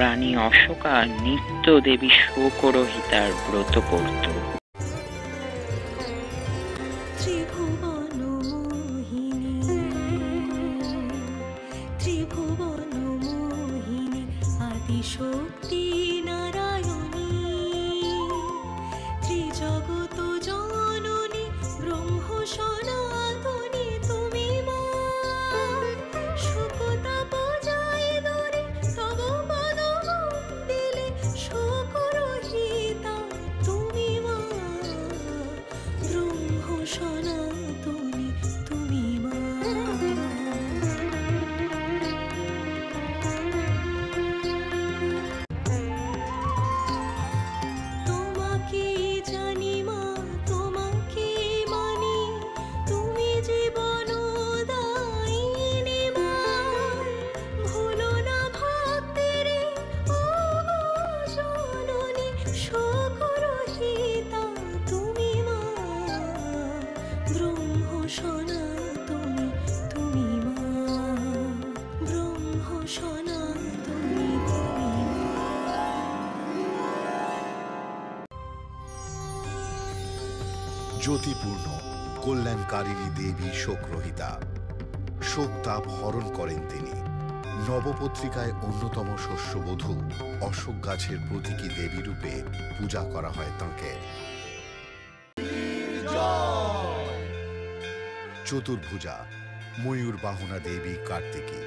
রানী অশোকা নিত্য দেবী শোকরহিতার ব্রত করত। ত্রিভুবন মোহিনী, ত্রিভুবন মোহিনী, আদিশক্তি নারায়ণী, ত্রিজগত জননী, ব্রহ্ম সনাতনী তুমি মা। শুকতাপ যায় দরে তব পদ মন্দিরে, শোকরহিতা তুমি মা। ব্রহ্ম সনাতনী তুমি মা। তোমাকে জানি মা, তোমাকে মানি, তুমি জীবনদায়িনী মা। ভুলো না ভক্তের ও জননী, শোকরহিতা তুমি মা। ব্রহ্ম সনাতনী তুমি মা। ব্রহ্ম সনাতনী তুমি মা। জ্যোতিপূর্ণ কল্যাণকারিণী দেবী শোকরহিতা, শোকতাপ হরণ করেন তিনি। নবপত্রিকায় অন্যতম শস্যবধূ অশোক গাছের প্রতীকী দেবী রূপে পূজা করা হয় তাঁকে। চতুর্ভুজা ময়ূর বাহনা দেবী কার্তিকী।